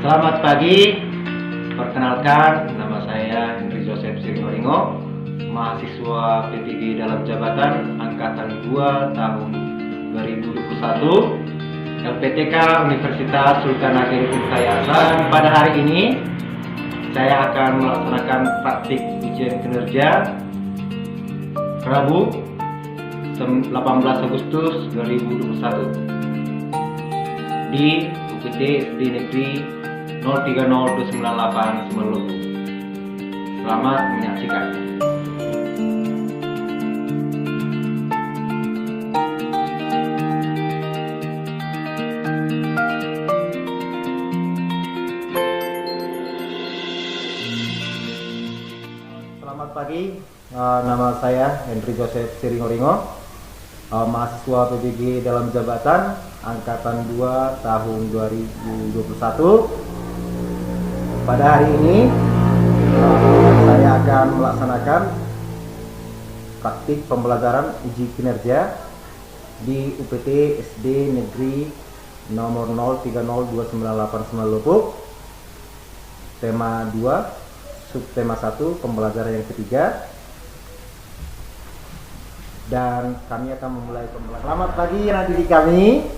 Selamat pagi, perkenalkan nama saya Henry Joseph Siringoringo, mahasiswa PPG dalam jabatan Angkatan 2 tahun 2021 LPTK Universitas Sultan Hasanuddin Sayasa. Pada hari ini saya akan melaksanakan praktik ujian kinerja Rabu 18 Agustus 2021 di UPT SD Negeri 030298 Semeru. Selamat menyaksikan. Selamat pagi, nama saya Henry Joseph Siringoringo, mahasiswa PBG dalam jabatan Angkatan 2 tahun 2021. Pada hari ini saya akan melaksanakan praktik pembelajaran uji kinerja di UPT SD Negeri nomor 030298 Semeru. Tema 2, subtema 1, pembelajaran yang ketiga. Dan kami akan memulai pembelajaran. Selamat pagi anak didik kami.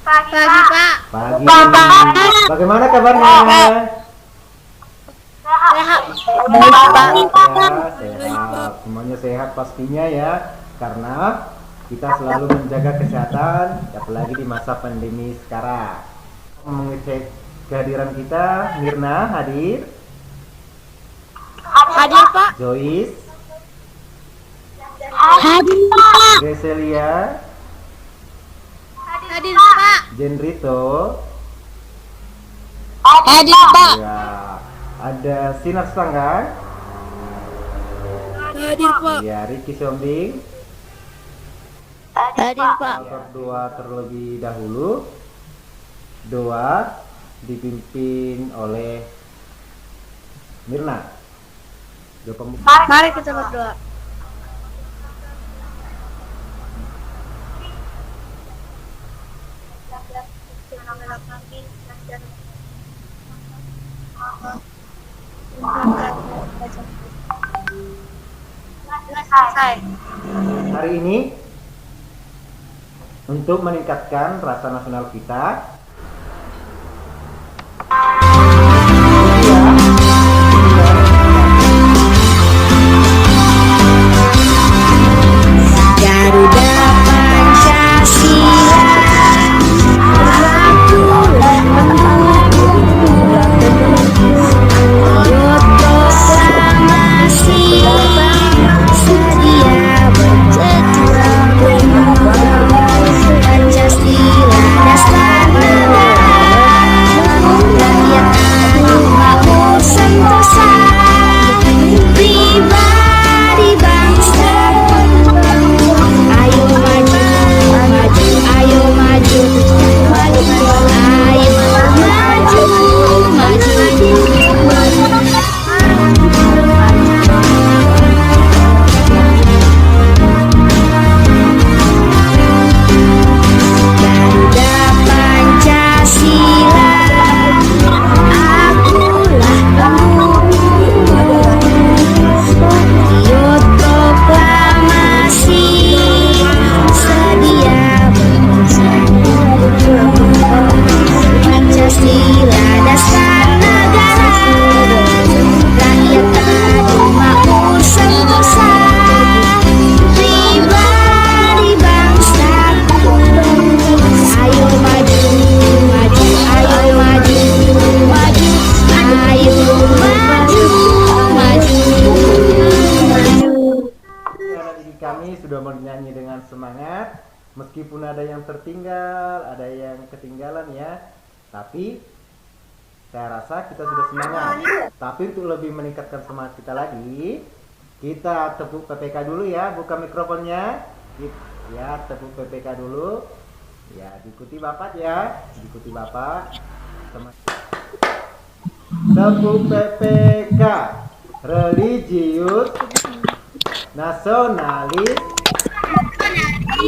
Pagi, Pak. Pagi. Bagaimana kabarnya? Sehat. Sehat. Semuanya sehat pastinya ya. Karena kita selalu menjaga kesehatan, apalagi di masa pandemi sekarang. Mengecek kehadiran kita, Mirna hadir. Hadir, Pak. Joyce, Hadir, Pak. Greselia, Hadir, Pak. Jenrito. Hadir, Pak. Ya, ada Sinar Sangga. Hadir, Pak. Ya, Ricky Sombing. Hadir, Pak. Berdoa terlebih dahulu. Doa dipimpin oleh Mirna. Doa pembuka. Mari kita berdoa. Selesai. Hari ini untuk meningkatkan rasa nasional kita, Garuda Pancasila, berlakulah proklamasi, sedia berjuang Pancasila dasar negara, rakyat adu makmur sentosa, pribadi bangsa. Ayo maju, maju, ayo maju, maju, ayo maju, Garuda Pancasila, akulah patriot proklamasi, sedia Pancasila dasar negara, rakyat adu makmur sentosa, pribadi bangsa. Ayo maju, maju, ayo maju, maju, ayo maju, maju, maju. anak didik kami sudah bernyanyi dengan semangat, meskipun ada yang tertinggal, ada yang ketinggalan ya. Tapi saya rasa kita sudah semangat. Tapi untuk lebih meningkatkan semangat kita lagi, kita tepuk PPK dulu ya. Buka mikrofonnya. Ya, tepuk PPK dulu. Ya, diikuti Bapak ya. Diikuti Bapak. Tepuk PPK. Religius, nasionalis,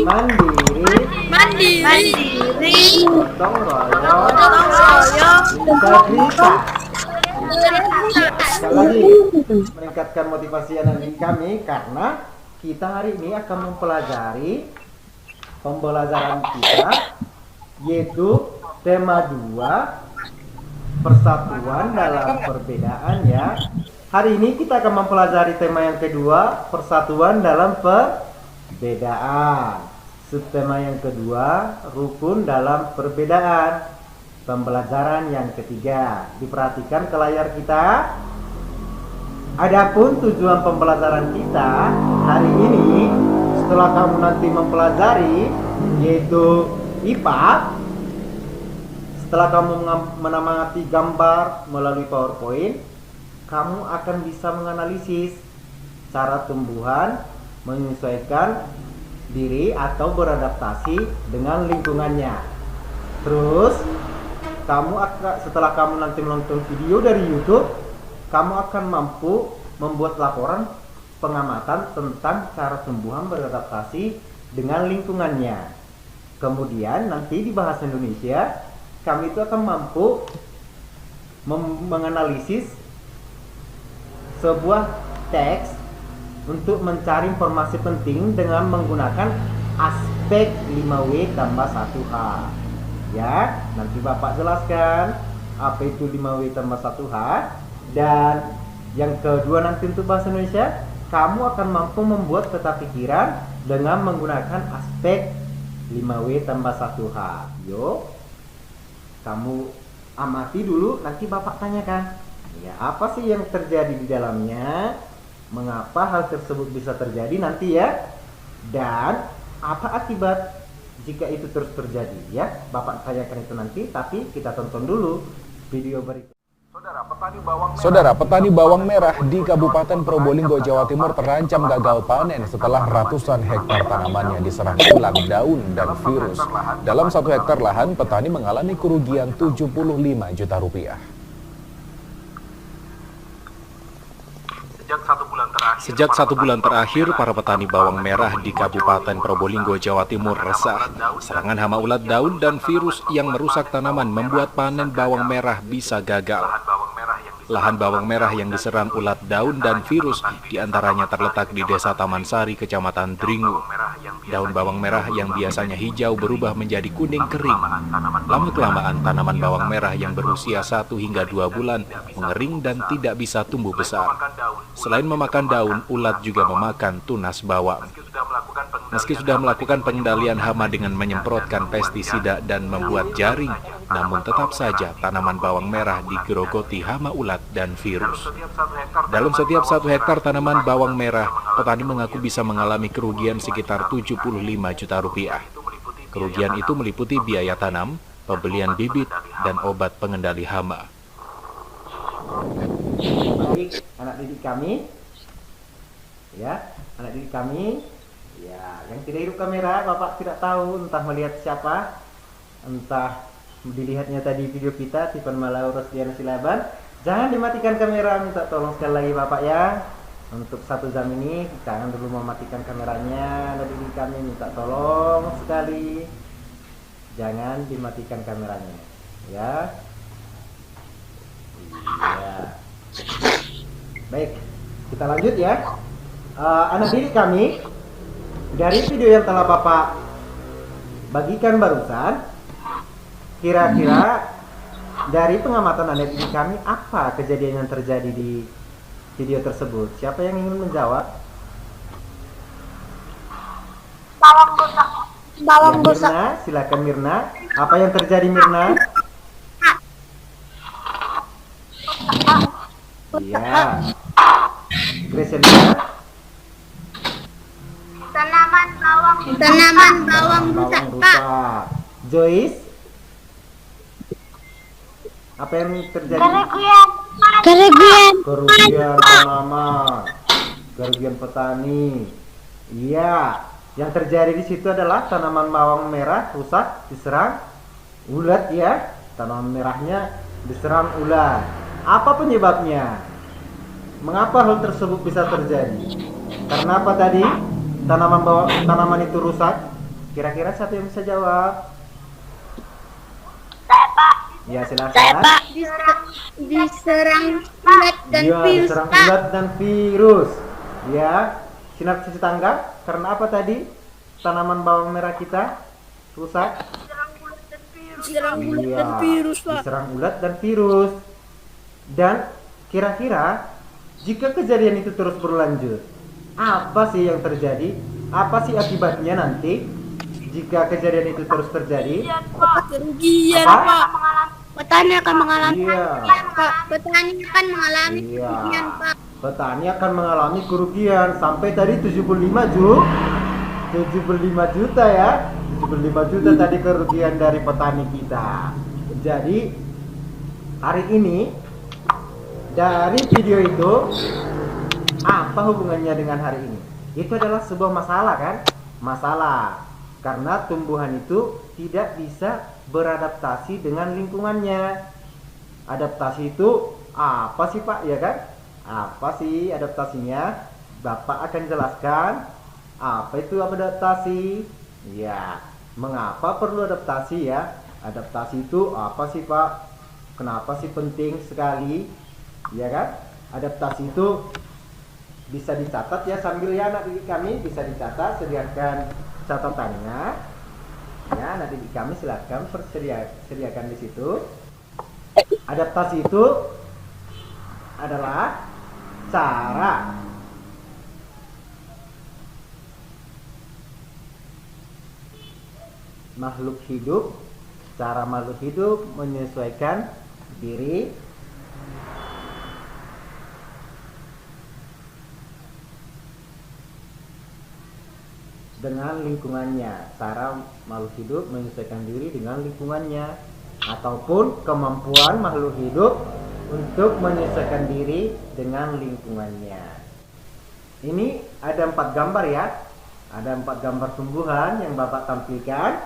mandiri, gotong royong, integritas. Sekali lagi meningkatkan motivasi anak didik kami karena kita hari ini akan mempelajari pembelajaran kita yaitu tema 2 persatuan dalam perbedaan ya. Hari ini kita akan mempelajari tema yang kedua, persatuan dalam perbedaan. Subtema yang kedua, rukun dalam perbedaan. Pembelajaran yang ketiga, diperhatikan ke layar kita. Adapun tujuan pembelajaran kita hari ini, setelah kamu nanti mempelajari yaitu IPA, setelah kamu mengamati gambar melalui PowerPoint, kamu akan bisa menganalisis cara tumbuhan menyesuaikan diri atau beradaptasi dengan lingkungannya. Terus setelah kamu nanti menonton video dari YouTube, kamu akan mampu membuat laporan pengamatan tentang cara tumbuhan beradaptasi dengan lingkungannya. Kemudian nanti di bahasa Indonesia, kami itu akan mampu menganalisis sebuah teks untuk mencari informasi penting dengan menggunakan aspek 5W tambah 1H. Ya, nanti Bapak jelaskan apa itu 5W tambah 1H. Dan yang kedua nanti untuk bahasa Indonesia, kamu akan mampu membuat peta pikiran dengan menggunakan aspek 5W tambah 1H. Yuk, kamu amati dulu, nanti Bapak tanyakan. Ya, apa sih yang terjadi di dalamnya? Mengapa hal tersebut bisa terjadi nanti ya? Dan apa akibat jika itu terus terjadi ya? Bapak tanyakan itu nanti, tapi kita tonton dulu video berikut. Saudara, petani bawang merah di Kabupaten Probolinggo, Jawa Timur terancam gagal panen setelah ratusan hektar tanamannya diserang ulat daun dan virus. Dalam 1 hektar lahan, petani mengalami kerugian 75 juta rupiah. Sejak 1 bulan terakhir, para petani bawang merah di Kabupaten Probolinggo, Jawa Timur resah. Serangan hama ulat daun dan virus yang merusak tanaman membuat panen bawang merah bisa gagal. Lahan bawang merah yang diserang ulat daun dan virus diantaranya terletak di Desa Taman Sari, Kecamatan Dringu. Daun bawang merah yang biasanya hijau berubah menjadi kuning kering. Lama-kelamaan tanaman bawang merah yang berusia 1 hingga 2 bulan mengering dan tidak bisa tumbuh besar. Selain memakan daun, ulat juga memakan tunas bawang. Meski sudah melakukan pengendalian hama dengan menyemprotkan pestisida dan membuat jaring, namun tetap saja tanaman bawang merah digerogoti hama ulat dan virus. Dalam setiap 1 hektar tanaman bawang merah, petani mengaku bisa mengalami kerugian sekitar 75 juta rupiah. Kerugian itu meliputi biaya tanam, pembelian bibit, dan obat pengendali hama. Baik, anak didik kami, ya, anak didik kami, ya, yang tidak hidup kamera, Bapak tidak tahu entah melihat siapa, entah dilihatnya tadi video kita, Tiffan Malau Rosdiana Silaban. Jangan dimatikan kamera, minta tolong sekali lagi Bapak ya. Untuk 1 jam ini jangan dulu mematikan kameranya, anak didik kami minta tolong sekali, jangan dimatikan kameranya, ya. Iya. Baik, kita lanjut ya. Anak didik kami, dari video yang telah Bapak bagikan barusan, kira-kira dari pengamatan anak didik kami, apa kejadian yang terjadi di video tersebut? Siapa yang ingin menjawab? Bawang Ya, rusak. Mirna, silakan Mirna. Apa yang terjadi Mirna? Iya. Gracelia. Tanaman bawang rusak, Pak. rusak. Joyce. Apa yang terjadi? Kerugian tanaman, kerugian petani. Iya, yang terjadi di situ adalah tanaman bawang merah rusak diserang ulat ya. Tanaman merahnya diserang ulat. Apa penyebabnya? Mengapa hal tersebut bisa terjadi? Karena apa tadi? Tanaman itu rusak. Kira-kira siapa yang bisa jawab? Saya, Pak. Ya, silakan. Saya, Pak. Diserang ulat dan Iya, virus, diserang Pak. ulat dan virus. Ya, sinar sisi tanggap. Karena apa tadi? Tanaman bawang merah kita rusak. Diserang ulat Iya, dan virus, Pak. diserang ulat dan virus. Dan kira-kira jika kejadian itu terus berlanjut, apa sih yang terjadi? Apa sih akibatnya nanti jika kejadian itu terus terjadi? Kerugian, Apa? Pak. Petani akan mengalami Iya. kerugian, Pak. Petani akan mengalami Iya. kerugian, Pak. Petani akan mengalami kerugian sampai tadi 75 juta ya. 75 juta tadi kerugian dari petani kita. Jadi hari ini dari video itu apa hubungannya dengan hari ini? Itu adalah sebuah masalah kan? Masalah karena tumbuhan itu tidak bisa beradaptasi dengan lingkungannya. Adaptasi itu apa sih Pak, ya kan? Apa sih adaptasinya? Bapak akan jelaskan apa itu adaptasi. Ya, mengapa perlu adaptasi ya? Adaptasi itu apa sih Pak? Kenapa sih penting sekali? Ya kan? Adaptasi itu bisa dicatat ya sambil ya anak didik kami bisa dicatat, sediakan catatannya. Ya, anak didik kami silakan sediakan di situ. Adaptasi itu adalah cara makhluk hidup menyesuaikan diri dengan lingkungannya. Cara makhluk hidup menyesuaikan diri dengan lingkungannya, ataupun kemampuan makhluk hidup untuk menyesuaikan diri dengan lingkungannya. Ini ada 4 gambar ya. Ada 4 gambar tumbuhan yang Bapak tampilkan.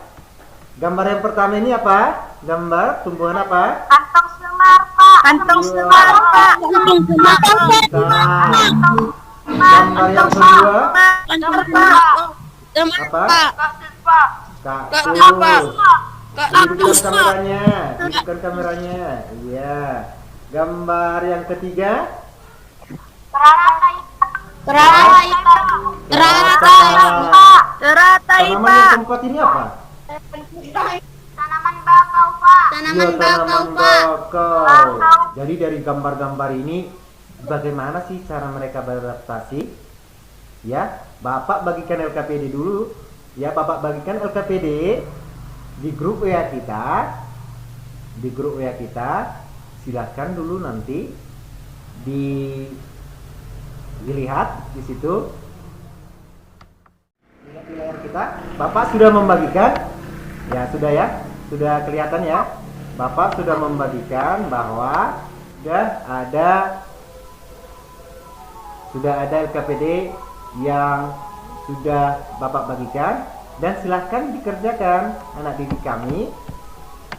Gambar yang pertama ini apa? Gambar tumbuhan apa? Kantong semar, Pak. Kantong Iya. semar, Pak. Kantong semar, Pak. Bukan. Gambar yang kedua Kantong Pak. apa? Kaktus, Hidupkan kameranya. Hidupkan kameranya. Iya. Gambar yang ketiga. Teratai, Teratai. teratai, Tanaman Pak. yang keempat ini apa? Tanaman bakau, Pak. Tanaman Iya, bakau, tanaman Pak. bakau. Jadi dari gambar-gambar ini bagaimana sih cara mereka beradaptasi? Ya, Bapak bagikan LKPD dulu. Ya, Bapak bagikan LKPD di grup WA kita. Di grup WA kita, silakan dulu nanti dilihat di situ. Lihat di layar kita. Bapak sudah membagikan. Ya, sudah ya. Sudah kelihatan ya. Bapak sudah membagikan bahwa sudah ada LKPD yang sudah Bapak bagikan, dan silahkan dikerjakan anak didik kami.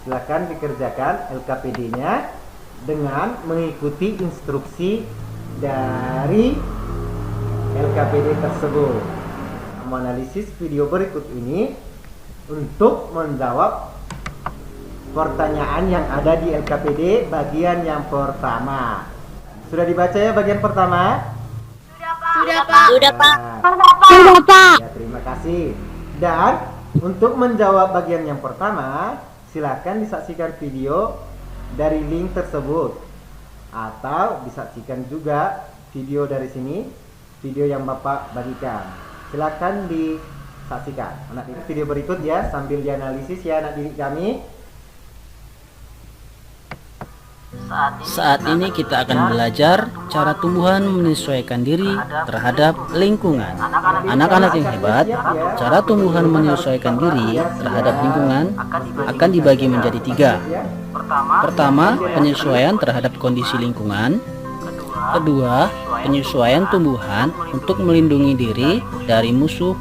Silahkan dikerjakan LKPD-nya dengan mengikuti instruksi dari LKPD tersebut. Menganalisis video berikut ini untuk menjawab pertanyaan yang ada di LKPD bagian yang pertama. Sudah dibaca ya bagian pertama? Sudah, Pak. Sudah, Pak. Nah, ya, terima kasih. Dan untuk menjawab bagian yang pertama, silakan disaksikan video dari link tersebut, atau disaksikan juga video dari sini, video yang Bapak bagikan. Silakan disaksikan anak didik video berikut ya, sambil dianalisis ya anak didik kami. Saat ini kita akan belajar cara tumbuhan menyesuaikan diri terhadap lingkungan. Anak-anak yang hebat, cara tumbuhan menyesuaikan diri terhadap lingkungan akan dibagi menjadi 3. Pertama, penyesuaian terhadap kondisi lingkungan. Kedua, penyesuaian tumbuhan untuk melindungi diri dari musuh.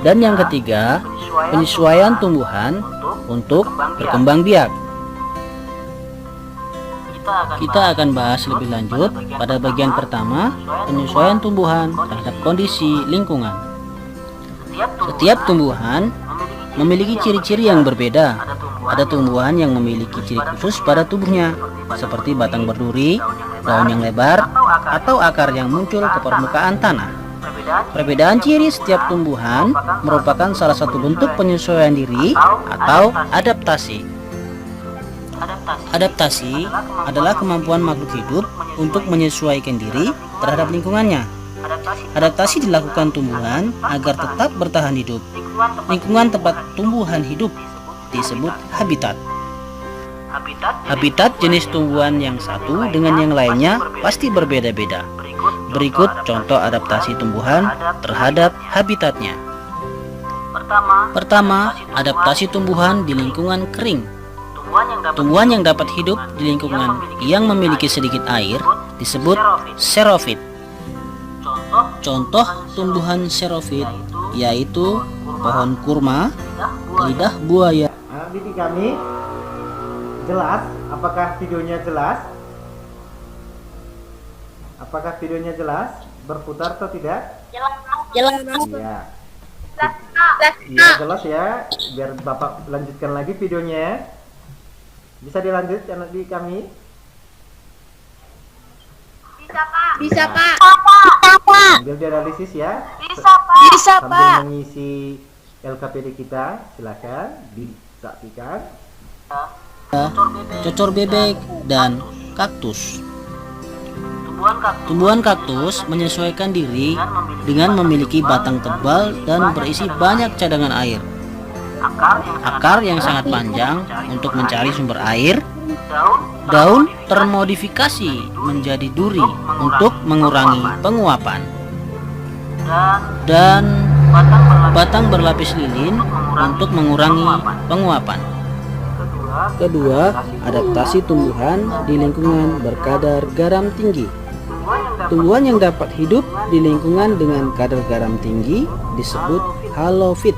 Dan yang ketiga, penyesuaian tumbuhan untuk berkembang biak. Kita akan bahas lebih lanjut pada bagian pertama, penyesuaian tumbuhan terhadap kondisi lingkungan. Setiap tumbuhan memiliki ciri-ciri yang berbeda. Ada tumbuhan yang memiliki ciri khusus pada tubuhnya, seperti batang berduri, daun yang lebar, atau akar yang muncul ke permukaan tanah. Perbedaan ciri setiap tumbuhan merupakan salah satu bentuk penyesuaian diri atau adaptasi. Adaptasi adalah kemampuan makhluk hidup untuk menyesuaikan diri terhadap lingkungannya. Adaptasi dilakukan tumbuhan agar tetap bertahan hidup. Lingkungan tempat tumbuhan hidup disebut habitat. Habitat jenis tumbuhan yang satu dengan yang lainnya pasti berbeda-beda. Berikut contoh adaptasi tumbuhan terhadap habitatnya. Pertama, adaptasi tumbuhan di lingkungan kering. Tumbuhan yang dapat hidup di lingkungan yang memiliki sedikit air disebut xerofit. Contoh tumbuhan xerofit yaitu pohon kurma, lidah buaya. Didik kami jelas? Apakah videonya jelas? Apakah videonya jelas? Berputar atau tidak? Jelas. Ya. Iya jelas ya. Biar Bapak lanjutkan lagi videonya. Bisa dilanjut anak didik kami? Bisa, Pak. Sambil dianalisis ya. Bisa, Sambil mengisi LKPD kita, silakan disaksikan. Cocor bebek dan kaktus. Tumbuhan kaktus menyesuaikan diri dengan memiliki batang tebal dan berisi banyak cadangan air. Akar yang sangat panjang untuk mencari sumber air. Daun termodifikasi menjadi duri untuk mengurangi penguapan. Dan batang berlapis lilin untuk mengurangi penguapan. Kedua, adaptasi tumbuhan di lingkungan berkadar garam tinggi. Tumbuhan yang dapat hidup di lingkungan dengan kadar garam tinggi disebut halofit.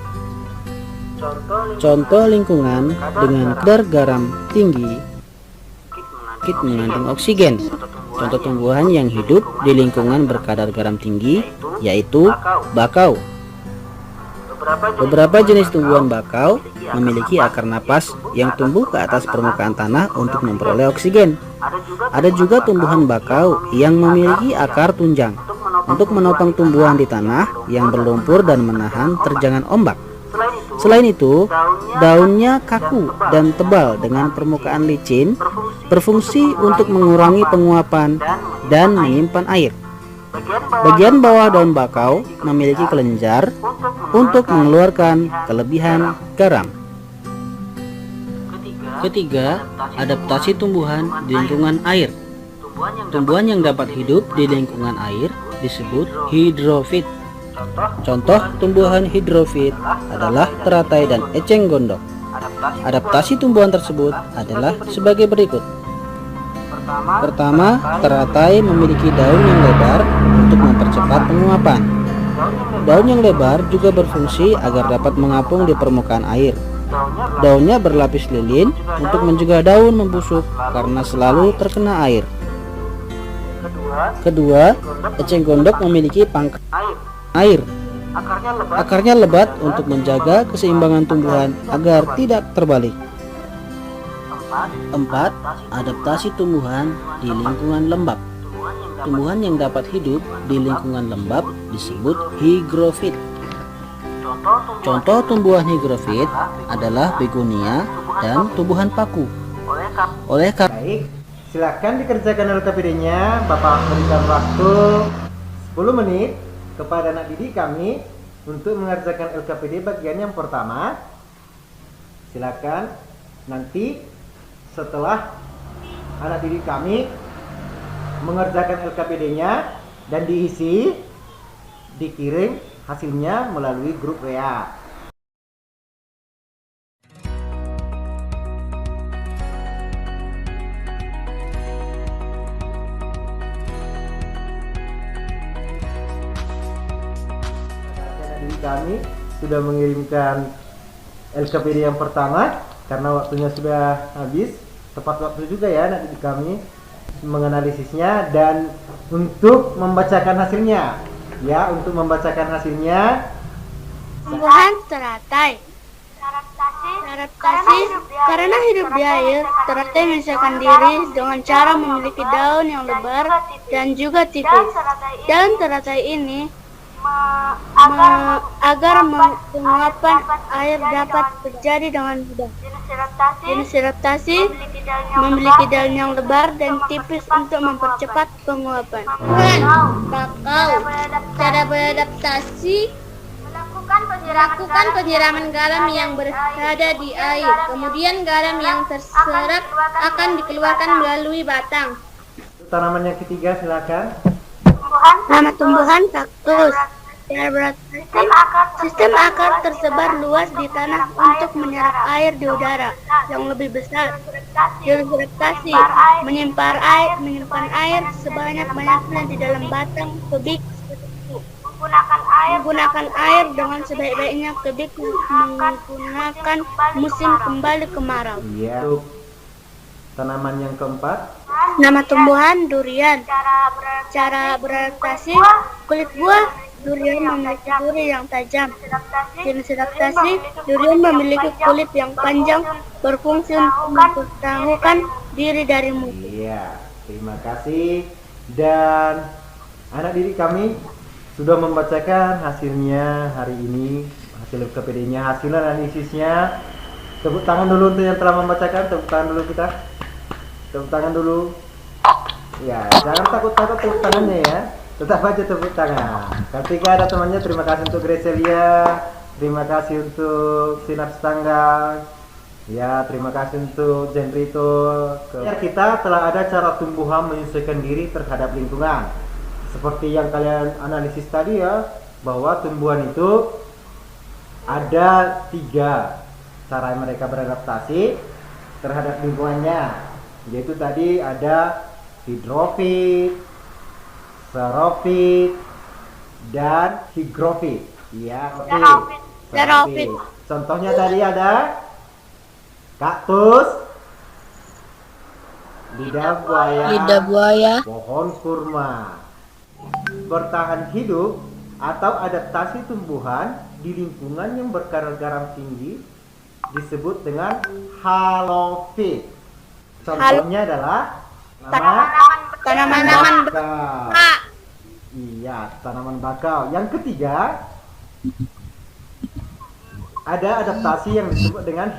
Contoh lingkungan dengan kadar garam tinggi mengandung oksigen. Contoh tumbuhan yang hidup di lingkungan berkadar garam tinggi yaitu bakau. Beberapa jenis tumbuhan bakau memiliki akar napas yang tumbuh ke atas permukaan tanah untuk memperoleh oksigen. Ada juga tumbuhan bakau yang memiliki akar tunjang untuk menopang tumbuhan di tanah yang berlumpur dan menahan terjangan ombak. Selain itu, daunnya kaku dan tebal dengan permukaan licin, berfungsi untuk mengurangi penguapan dan menyimpan air. Bagian bawah daun bakau memiliki kelenjar untuk mengeluarkan kelebihan garam. Ketiga, adaptasi tumbuhan di lingkungan air. Tumbuhan yang dapat hidup di lingkungan air disebut hidrofit. Contoh tumbuhan hidrofit adalah teratai dan eceng gondok. Adaptasi tumbuhan tersebut adalah sebagai berikut. Pertama, teratai memiliki daun yang lebar untuk mempercepat penguapan. Daun yang lebar juga berfungsi agar dapat mengapung di permukaan air. Daunnya berlapis lilin untuk mencegah daun membusuk karena selalu terkena air. Kedua, eceng gondok memiliki pangkal air. Akarnya lebat untuk menjaga keseimbangan tumbuhan agar tidak terbalik. 4. Adaptasi tumbuhan di lingkungan lembab. Tumbuhan yang dapat hidup di lingkungan lembab disebut higrofit. Contoh tumbuhan higrofit adalah begonia dan tumbuhan paku. Baik, silakan dikerjakan LKPD-nya. Bapak berikan waktu 10 menit kepada anak didik kami untuk mengerjakan LKPD bagian yang pertama. Silakan nanti setelah anak didik kami mengerjakan LKPD-nya dan diisi, dikirim hasilnya melalui grup WA. Kami sudah mengirimkan LKPD yang pertama karena waktunya sudah habis, tepat waktu juga ya anak didik kami menganalisisnya dan untuk membacakan hasilnya. Ya, untuk membacakan hasilnya tumbuhan teratai. Adaptasi karena hidup di air, teratai menyesuaikan diri dengan cara memiliki daun yang lebar dan juga tipis. Daun teratai ini agar penguapan air dapat terjadi dengan mudah. Jenis adaptasi memiliki daun yang lebar dan tipis untuk mempercepat penguapan. Bakau. Cara beradaptasi melakukan penyiraman garam yang berada di air. Kemudian garam yang terserap akan dikeluarkan melalui batang. Tanaman yang ketiga silakan. Nama tumbuhan kaktus. Sistem akar tersebar luas di tanah untuk menyerap air di udara yang lebih besar. Jenis adaptasi menyimpan air sebanyak-banyaknya di dalam batang kubik. Menggunakan air dengan sebaik-baiknya, kubik menggunakan musim kembali kemarau. Iya. Tanaman yang keempat. Nama tumbuhan durian. Cara beradaptasi, kulit buah durian memiliki duri yang tajam. Jenis adaptasi, durian memiliki kulit yang panjang, berfungsi untuk mempertahankan diri dari musuh. Iya, terima kasih. Dan anak didik kami sudah membacakan hasilnya hari ini, hasil KPD-nya, hasil analisisnya. Tepuk tangan dulu untuk yang telah membacakan, tepuk tangan dulu kita. Tepuk tangan dulu. Ya, jangan takut-takut tepuk tangannya ya. Tetap aja tepuk tangan. Ketika ada temannya, terima kasih untuk Greselia, terima kasih untuk Sinar Setanggang, ya terima kasih untuk Jenrito. Kita telah ada cara tumbuhan menyesuaikan diri terhadap lingkungan. Seperti yang kalian analisis tadi ya, bahwa tumbuhan itu ada 3 cara mereka beradaptasi terhadap lingkungannya, yaitu tadi ada hidrofit, xerofit, dan higrofit. Ya, Xerofit. Contohnya tadi ada kaktus, lidah buaya, pohon kurma. Bertahan hidup atau adaptasi tumbuhan di lingkungan yang berkadar garam tinggi disebut dengan halofit. Contohnya adalah tanaman bakau. Iya, tanaman bakau. Yang ketiga, ada adaptasi yang disebut dengan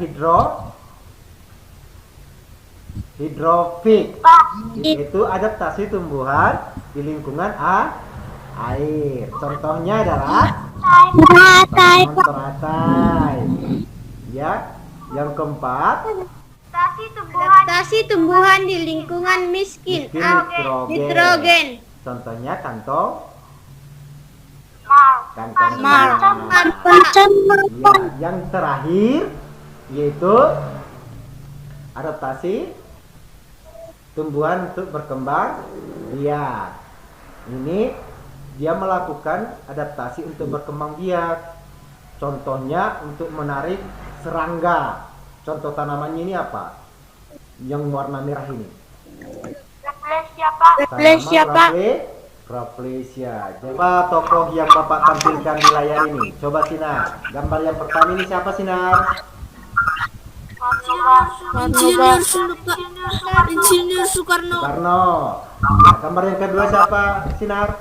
hidrofit. Itu adaptasi tumbuhan di lingkungan air. Contohnya adalah tanaman teratai. Ya, yang keempat, adaptasi tumbuhan di lingkungan miskin, nitrogen. Contohnya kantong Mar. Ya, yang terakhir yaitu adaptasi tumbuhan untuk berkembang biak. Ini dia melakukan adaptasi untuk berkembang biak. Contohnya untuk menarik serangga. Contoh tanamannya ini apa? Yang warna merah ini. Rafflesia, Pak. Rafflesia. Coba tokoh yang Bapak tampilkan di layar ini. Coba Sinar. Gambar yang pertama ini siapa Sinar? Insinyur Soekarno. Nah, gambar yang kedua siapa Sinar?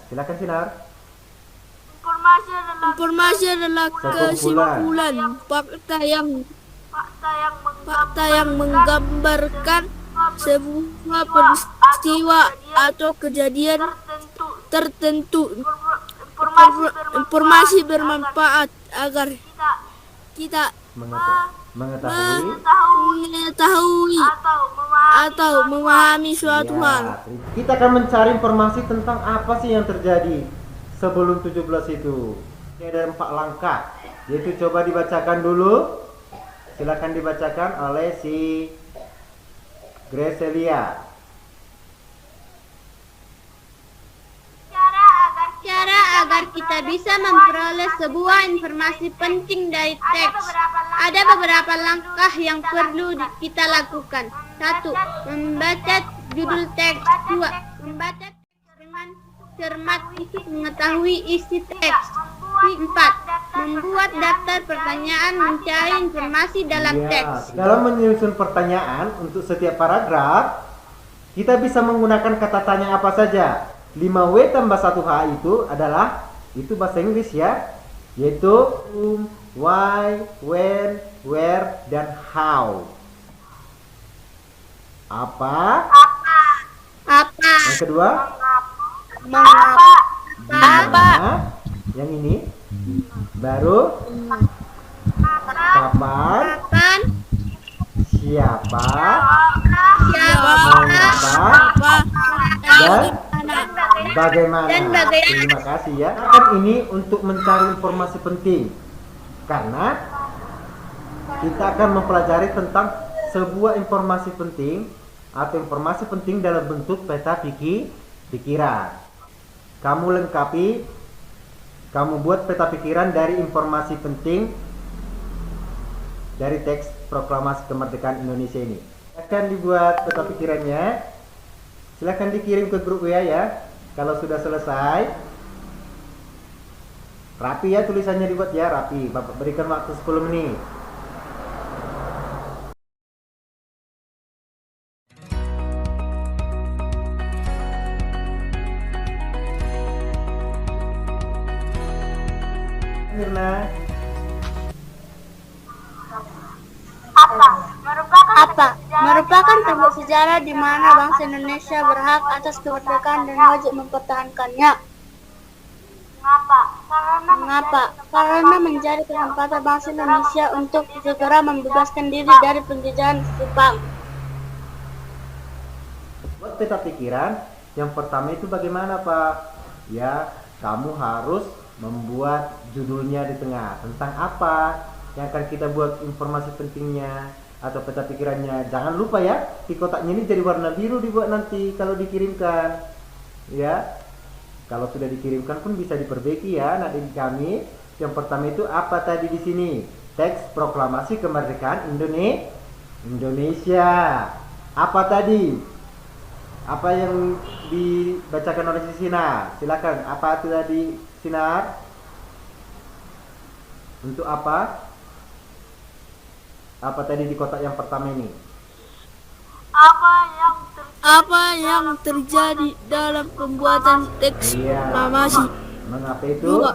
Silakan Sinar. Informasi adalah kesimpulan fakta yang menggambarkan sebuah peristiwa atau kejadian tertentu. Informasi bermanfaat agar kita mengetahui atau memahami suatu hal. Kita akan mencari informasi tentang apa sih yang terjadi sebelum 17 itu. Ada 4 langkah, yaitu coba dibacakan dulu. Silakan dibacakan oleh si Greselia. Cara agar kita bisa memperoleh sebuah informasi penting dari teks. Ada beberapa langkah yang perlu kita lakukan. 1. Membaca Judul teks. 2. Membaca teks dengan cermat untuk mengetahui isi teks. 4. Membuat daftar pertanyaan mencari informasi dalam teks. Dalam menyusun pertanyaan untuk setiap paragraf, kita bisa menggunakan kata tanya apa saja. 5W tambah 1H itu adalah, itu bahasa Inggris ya, yaitu why, when, where, dan how. Apa? Yang kedua? Mengapa? Gimana? Yang ini? Baru? Kapan? Siapa? Mengapa? Dan bagaimana? Terima kasih ya. Kan ini untuk mencari informasi penting, karena kita akan mempelajari tentang sebuah informasi penting atau informasi penting dalam bentuk peta pikiran. Kamu lengkapi, kamu buat peta pikiran dari informasi penting dari teks proklamasi kemerdekaan Indonesia ini. Akan dibuat peta pikirannya, silahkan dikirim ke grup WA ya. Kalau sudah selesai, rapi ya tulisannya, dibuat ya rapi. Bapak berikan waktu 10 menit. Mirna. Apa? Merupakan sebuah sejarah di mana bangsa Indonesia berhak atas kemerdekaan dan wajib mempertahankannya. Mengapa? Karena menjadi kesempatan bangsa Indonesia untuk segera membebaskan diri dari penjajahan Jepang. Buat peta pikiran, yang pertama itu bagaimana Pak? Ya, kamu harus membuat judulnya di tengah. Tentang apa yang akan kita buat informasi pentingnya atau peta pikirannya. Jangan lupa ya, di kotaknya ini jadi warna biru dibuat nanti kalau dikirimkan. Ya, kalau sudah dikirimkan pun bisa diperbaiki ya anak didik kami. Yang pertama itu apa tadi di sini? Teks proklamasi kemerdekaan Indonesia. Apa tadi? Apa yang dibacakan oleh Sinar? Silakan. Apa itu tadi, Sinar? Untuk apa? Apa tadi di kotak yang pertama ini? Apa yang terjadi dalam pembuatan teks proklamasi? Mengapa itu? 2.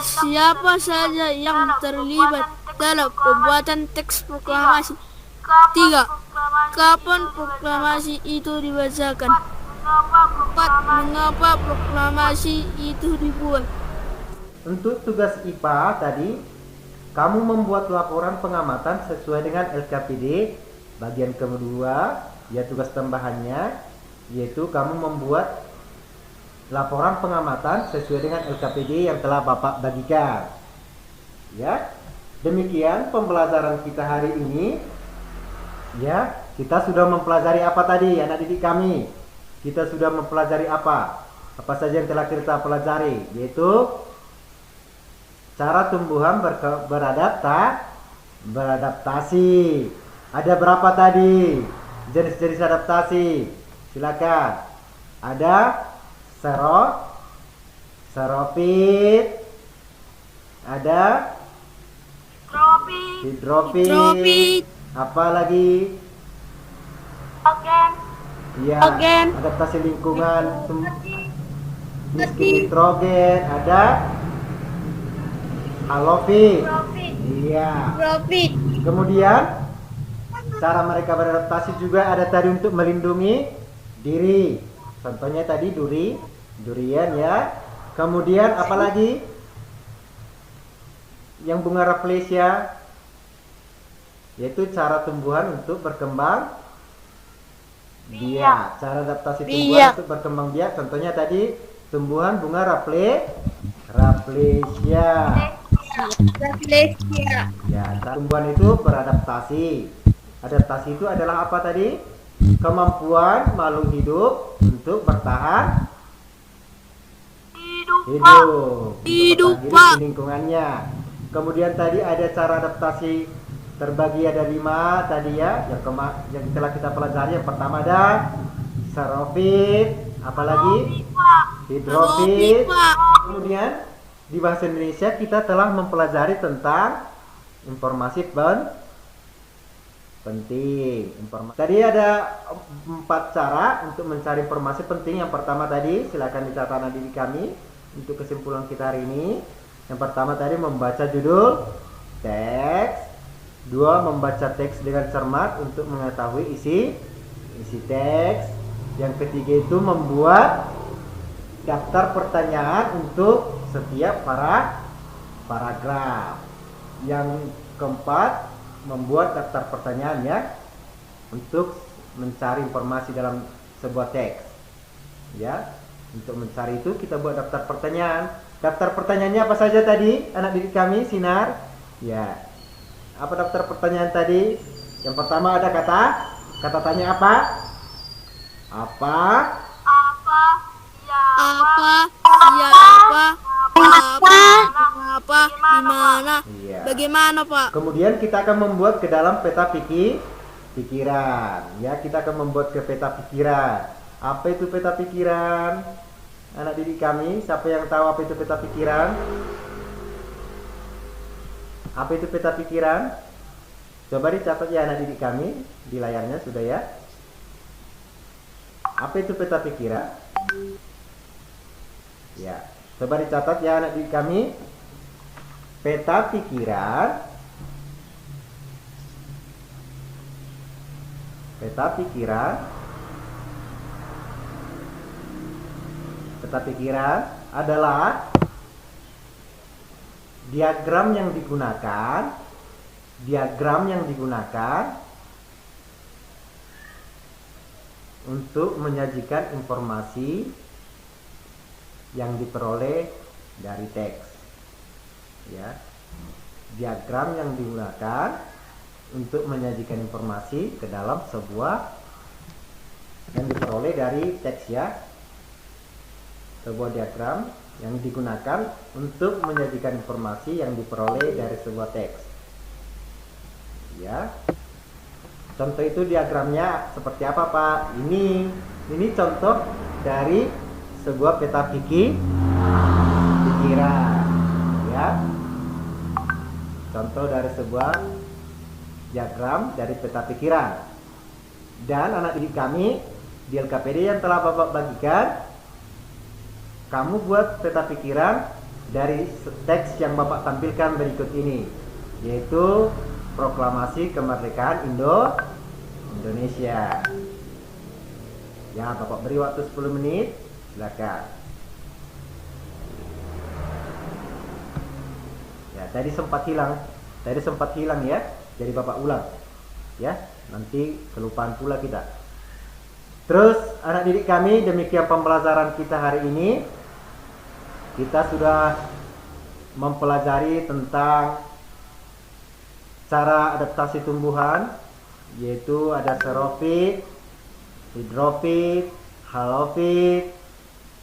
Siapa saja yang terlibat dalam pembuatan teks proklamasi? 3. Kapan proklamasi itu dibacakan? 4. Mengapa proklamasi itu dibuat? Untuk tugas IPA tadi, kamu membuat laporan pengamatan sesuai dengan LKPD. Bagian kedua, ya tugas tambahannya, yaitu kamu membuat laporan pengamatan sesuai dengan LKPD yang telah Bapak bagikan. Ya, demikian pembelajaran kita hari ini. Ya, kita sudah mempelajari apa tadi anak didik kami? Kita sudah mempelajari apa? Apa saja yang telah kita pelajari? Yaitu cara tumbuhan beradaptasi. Ada berapa tadi jenis-jenis adaptasi? Silakan. Ada serofit, ada hidrofit, apa lagi? Ya, adaptasi lingkungan, miskin nitrogen, ada halofit. Iya. Kemudian cara mereka beradaptasi juga ada tadi untuk melindungi diri. Contohnya tadi durian ya. Kemudian apalagi yang bunga rafflesia, yaitu cara tumbuhan untuk berkembang biak. Cara adaptasi tumbuhan untuk berkembang biak. Contohnya tadi tumbuhan bunga rafflesia. Ya, tumbuhan itu beradaptasi. Adaptasi itu adalah apa tadi? Kemampuan makhluk hidup untuk bertahan hidup di lingkungannya. Kemudian tadi ada cara adaptasi terbagi ada 5 tadi ya, yang telah kita pelajari. Yang pertama ada serofit, apalagi hidrofit. Kemudian di bahasa Indonesia kita telah mempelajari tentang informasi penting. Tadi ada 4 cara untuk mencari informasi penting. Yang pertama tadi, silakan dicatat anak didik kami untuk kesimpulan kita hari ini. Yang pertama tadi membaca judul teks. 2, membaca teks dengan cermat untuk mengetahui isi teks. Yang ketiga itu membuat daftar pertanyaan untuk setiap paragraf. Yang keempat, membuat daftar pertanyaan ya untuk mencari informasi dalam sebuah teks. Ya, untuk mencari itu kita buat daftar pertanyaan. Daftar pertanyaannya apa saja tadi anak didik kami Sinar? Ya. Apa daftar pertanyaan tadi? Yang pertama ada kata tanya apa? Apa? Siapa, di mana, Iya. bagaimana Pak? Kemudian kita akan membuat ke dalam peta pikiran. Ya, kita akan membuat ke peta pikiran. Apa itu peta pikiran? Anak didik kami, siapa yang tahu apa itu peta pikiran? Apa itu peta pikiran? Coba dicatat ya anak didik kami, di layarnya sudah ya. Apa itu peta pikiran? Ya, coba dicatat ya anak didik kami. Peta pikiran. Peta pikiran adalah diagram yang digunakan untuk menyajikan informasi yang diperoleh dari teks. Ya. Diagram yang digunakan untuk menyajikan informasi ke dalam sebuah yang diperoleh dari teks ya. Sebuah diagram yang digunakan untuk menyajikan informasi yang diperoleh dari sebuah teks. Ya. Contoh itu diagramnya seperti apa, Pak? Ini contoh dari sebuah peta pikiran. Ya. Contoh dari sebuah diagram dari peta pikiran. Dan anak didik kami di LKPD yang telah Bapak bagikan, kamu buat peta pikiran dari teks yang Bapak tampilkan berikut ini, yaitu Proklamasi Kemerdekaan Indonesia. Ya, Bapak beri waktu 10 menit, silakan. Ya, tadi sempat hilang ya, jadi Bapak ulang ya, nanti kelupaan pula kita. Terus anak didik kami, demikian pembelajaran kita hari ini. Kita sudah mempelajari tentang cara adaptasi tumbuhan, yaitu ada xerofit, hidrofit, halofit,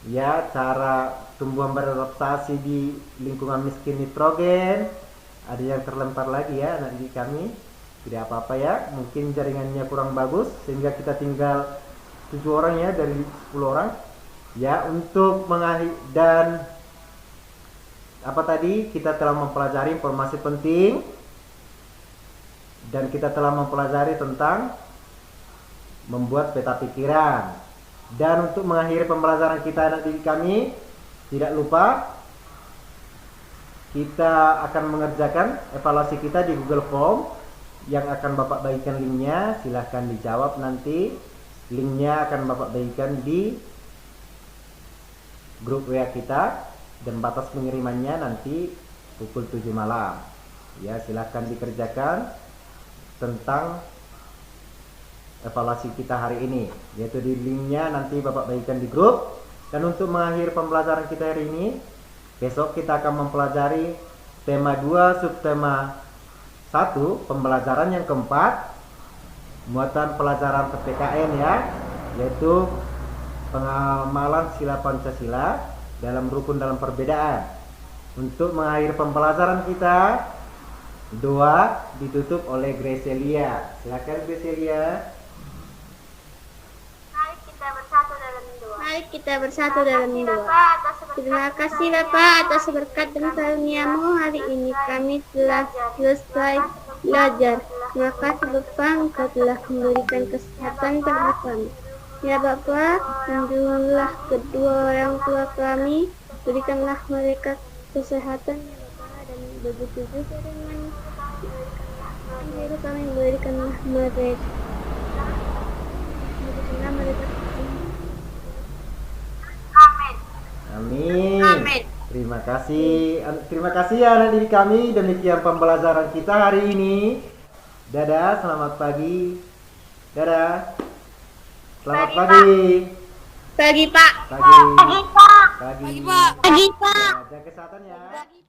ya, cara tumbuhan beradaptasi di lingkungan miskin nitrogen. Ada yang terlempar lagi ya anak didik kami, tidak apa-apa ya, mungkin jaringannya kurang bagus sehingga kita tinggal 7 orang ya dari 10 orang ya. Untuk mengakhiri dan apa tadi, kita telah mempelajari informasi penting dan kita telah mempelajari tentang membuat peta pikiran. Dan untuk mengakhiri pembelajaran kita anak didik kami, tidak lupa kita akan mengerjakan evaluasi kita di Google Form yang akan Bapak bagikan linknya. Silahkan dijawab nanti. Linknya akan Bapak bagikan di grup WA kita dan batas pengirimannya nanti pukul 7 malam. Ya, silahkan dikerjakan tentang evaluasi kita hari ini, yaitu di linknya nanti Bapak bagikan di grup. Dan untuk mengakhiri pembelajaran kita hari ini, besok kita akan mempelajari tema 2 subtema 1, pembelajaran yang keempat, muatan pelajaran PPKN ya, yaitu pengamalan sila Pancasila dalam rukun dalam perbedaan. Untuk mengakhiri pembelajaran kita, Doa ditutup oleh Gracelia. Silakan Gracelia. Mari kita bersatu dalam doa. Terima kasih Bapak atas berkat dan karunia-Mu. Hari ini kami telah selesai belajar. Terima kasih Bapak, Engkau telah memberikan kesehatan kepada kami. Ya Bapak, lindungilah kedua orang tua kami. Berikanlah mereka kesehatan ya Bapak, dan begitu juga dengan kami berikanlah mereka. Amin. Terima kasih ya anak didik kami. Demikian pembelajaran kita hari ini. Dadah, selamat pagi. Dadah. Selamat pagi. Pagi Pak. Pagi. Pagi. Pagi Pak. Jaga kesehatan ya.